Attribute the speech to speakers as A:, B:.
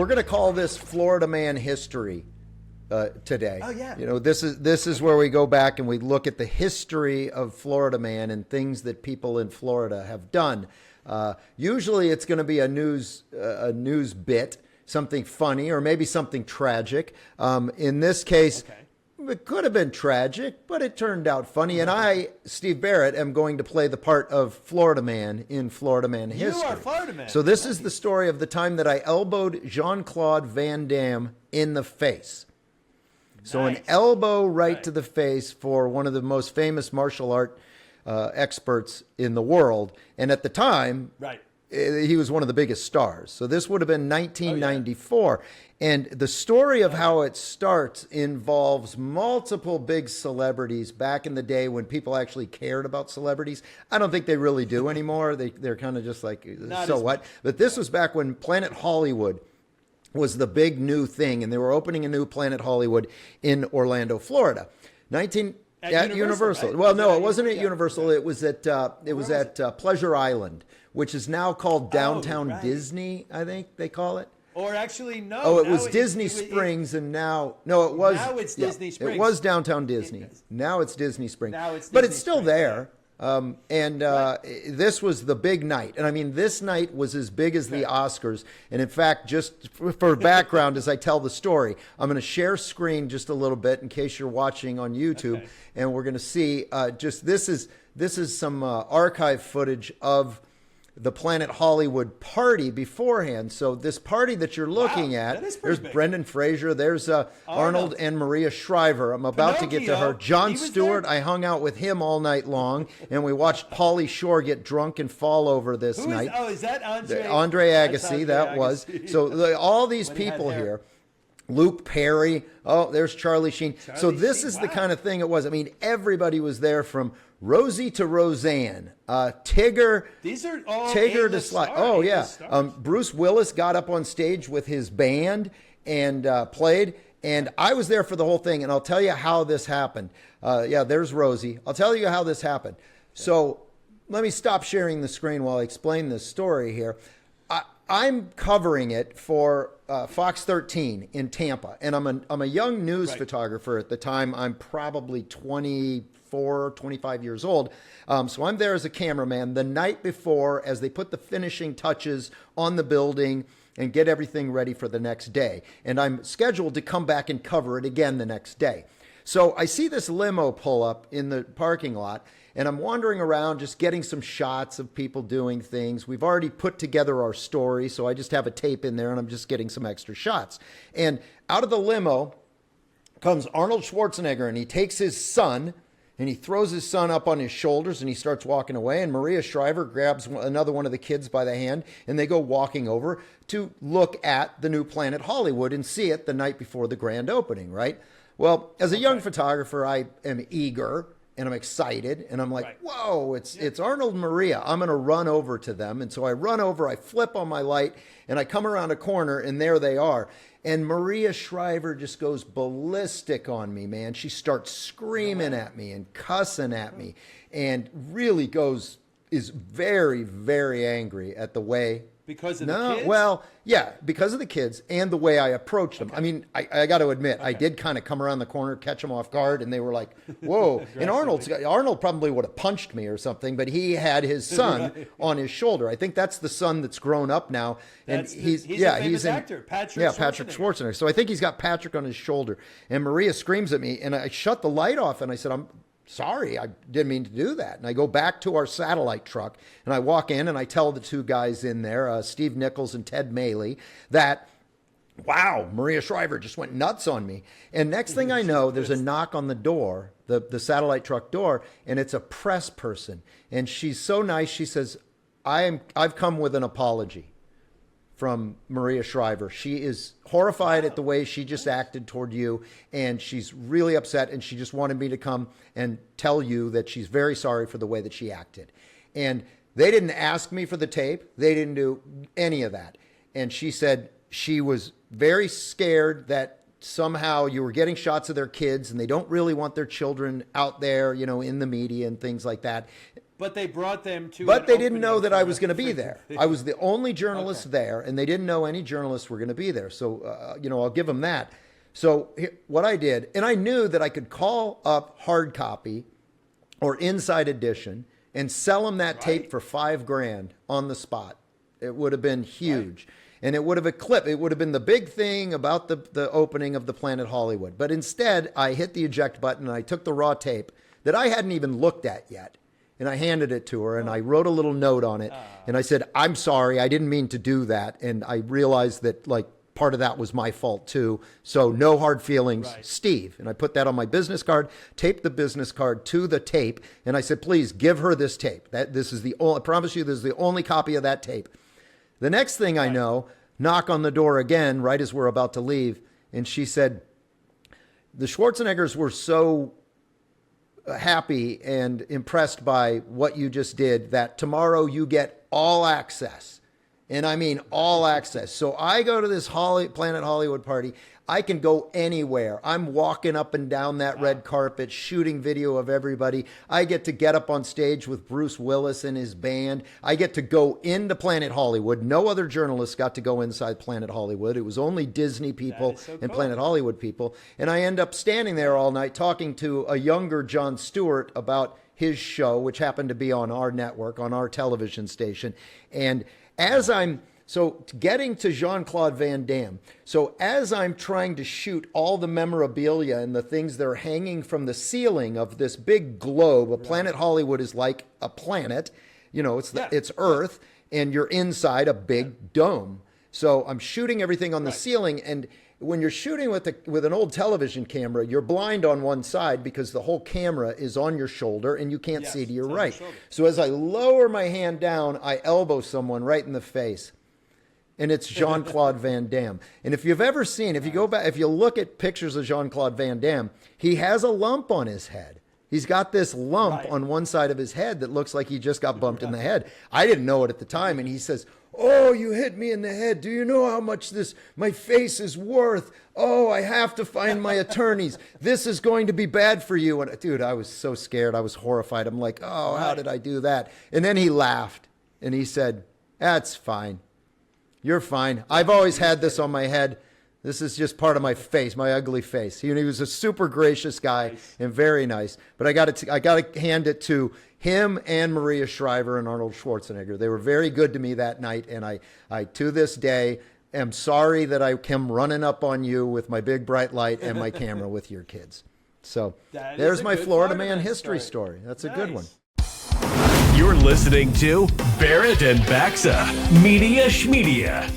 A: we're going to call this Florida Man history today.
B: Oh yeah.
A: You know, this is where we go back and we look at the history of Florida Man and things that people in Florida have done. Usually, it's going to be a news bit, something funny, or maybe something tragic. In this case.
B: Okay.
A: It could have been tragic, but it turned out funny. And I, Steve Barrett, am going to play the part of Florida Man in Florida Man history.
B: You are Florida Man.
A: So this is the story of the time that I elbowed Jean-Claude Van Damme in the face. So an elbow right to the face for one of the most famous martial art experts in the world. And at the time, he was one of the biggest stars. So this would have been 1994. And the story of how it starts involves multiple big celebrities back in the day when people actually cared about celebrities. I don't think they really do anymore. They're kind of just like, so what? But this was back when Planet Hollywood was the big new thing. And they were opening a new Planet Hollywood in Orlando, Florida. At Universal. Right? Well, no, it wasn't at Universal. It was at Pleasure Island, which is now called Downtown Disney, I think they call it.
B: Or actually, no.
A: Oh, it was Disney Springs, and now it was.
B: Now it's Disney Springs.
A: It was Downtown Disney. Now it's Disney Springs. But it's still there. This was the big night. And I mean, this night was as big as the Oscars. And in fact, just for background, as I tell the story, I'm going to share screen just a little bit in case you're watching on YouTube. Okay. And we're going to see this is some archive footage of the Planet Hollywood party beforehand. So this party that you're looking at, there's big. Brendan Fraser, there's Arnold and Maria Shriver. I'm about to get to her. Jon Stewart, I hung out with him all night long, and we watched Pauly Shore get drunk and fall over this night.
B: Is that Andre?
A: Andre Agassi, that was. So all these people here. Luke Perry. Oh, there's Charlie Sheen. So this is the kind of thing it was. I mean, everybody was there from Rosie to Roseanne, Tigger.
B: These are all
A: Tigger to Sly. Oh yeah. Bruce Willis got up on stage with his band and played. And I was there for the whole thing. And I'll tell you how this happened. There's Rosie. I'll tell you how this happened. So let me stop sharing the screen while I explain this story here. I'm covering it for Fox 13 in Tampa, and I'm a young news photographer at the time. I'm probably 24, 25 years old. So I'm there as a cameraman the night before as they put the finishing touches on the building and get everything ready for the next day. And I'm scheduled to come back and cover it again the next day. So I see this limo pull up in the parking lot, and I'm wandering around just getting some shots of people doing things. We've already put together our story, so I just have a tape in there, and I'm just getting some extra shots. And out of the limo comes Arnold Schwarzenegger, and he takes his son, and he throws his son up on his shoulders, and he starts walking away. And Maria Shriver grabs another one of the kids by the hand, and they go walking over to look at the new Planet Hollywood and see it the night before the grand opening, right? Well, as a young photographer, I am eager. And I'm excited, and I'm like, whoa, it's Arnold and Maria. I'm going to run over to them. And so I run over, I flip on my light, and I come around a corner, and there they are. And Maria Shriver just goes ballistic on me, man. She starts screaming at me and cussing at me, and really is very, very angry at the way.
B: Because of the kids?
A: Well, yeah, because of the kids and the way I approached them. I mean, I got to admit, I did kind of come around the corner, catch them off guard, and they were like, whoa. And Arnold probably would have punched me or something, but he had his son on his shoulder. I think that's the son that's grown up now. And he's a famous actor, Patrick Schwarzenegger. So I think he's got Patrick on his shoulder. And Maria screams at me, and I shut the light off, and I said, I'm sorry, I didn't mean to do that. And I go back to our satellite truck, and I walk in, and I tell the two guys in there, Steve Nichols and Ted Maley, that, wow, Maria Shriver just went nuts on me. And next thing I know, there's a knock on the door, the satellite truck door, and it's a press person. And she's so nice, she says, I've come with an apology from Maria Shriver. She is horrified at the way she just acted toward you, and she's really upset, and she just wanted me to come and tell you that she's very sorry for the way that she acted. And they didn't ask me for the tape. They didn't do any of that. And she said she was very scared that somehow you were getting shots of their kids, and they don't really want their children out there, in the media and things like that.
B: But they brought them to.
A: But they didn't know that I was going to be there. I was the only journalist there, and they didn't know any journalists were going to be there. So, I'll give them that. So what I did, and I knew that I could call up hard copy or Inside Edition and sell them that tape for $5,000 on the spot. It would have been huge. And it would have it would have been the big thing about the opening of the Planet Hollywood. But instead, I hit the eject button and I took the raw tape that I hadn't even looked at yet. And I handed it to her and I wrote a little note on it. And I said, I'm sorry, I didn't mean to do that. And I realized that part of that was my fault too. So no hard feelings, Steve. And I put that on my business card, taped the business card to the tape. And I said, please give her this tape. This is I promise you, this is the only copy of that tape. The next thing I know, knock on the door again, right as we're about to leave. And she said, the Schwarzeneggers were so happy and impressed by what you just did that tomorrow you get all access. And I mean all access. So I go to this Planet Hollywood party. I can go anywhere. I'm walking up and down that red carpet, shooting video of everybody. I get to get up on stage with Bruce Willis and his band. I get to go into Planet Hollywood. No other journalists got to go inside Planet Hollywood. It was only Disney people and Planet Hollywood people. And I end up standing there all night talking to a younger Jon Stewart about his show, which happened to be on our network, on our television station. And as I'm getting to Jean-Claude Van Damme, so as I'm trying to shoot all the memorabilia and the things that are hanging from the ceiling of this big globe, a Planet Hollywood is like a planet, it's Earth, and you're inside a big dome. So I'm shooting everything on the ceiling, and when you're shooting with an old television camera, you're blind on one side because the whole camera is on your shoulder and you can't see to your right. So as I lower my hand down, I elbow someone right in the face. And it's Jean-Claude Van Damme. And if you've ever seen, if you go back, if you look at pictures of Jean-Claude Van Damme, he has a lump on his head. He's got this lump on one side of his head that looks like he just got bumped in the head. I didn't know it at the time. And he says, oh, you hit me in the head. Do you know how much my face is worth? Oh, I have to find my attorneys. This is going to be bad for you. And dude, I was so scared. I was horrified. I'm like, oh, how did I do that? And then he laughed and he said, that's fine. You're fine. I've always had this on my head. This is just part of my face, my ugly face. He was a super gracious guy and very nice. But I got to hand it to him and Maria Shriver and Arnold Schwarzenegger. They were very good to me that night, and I to this day am sorry that I came running up on you with my big bright light and my camera with your kids. So there's my Florida Man history story. That's a good one.
C: You're listening to Barrett and Baxa Media Schmedia.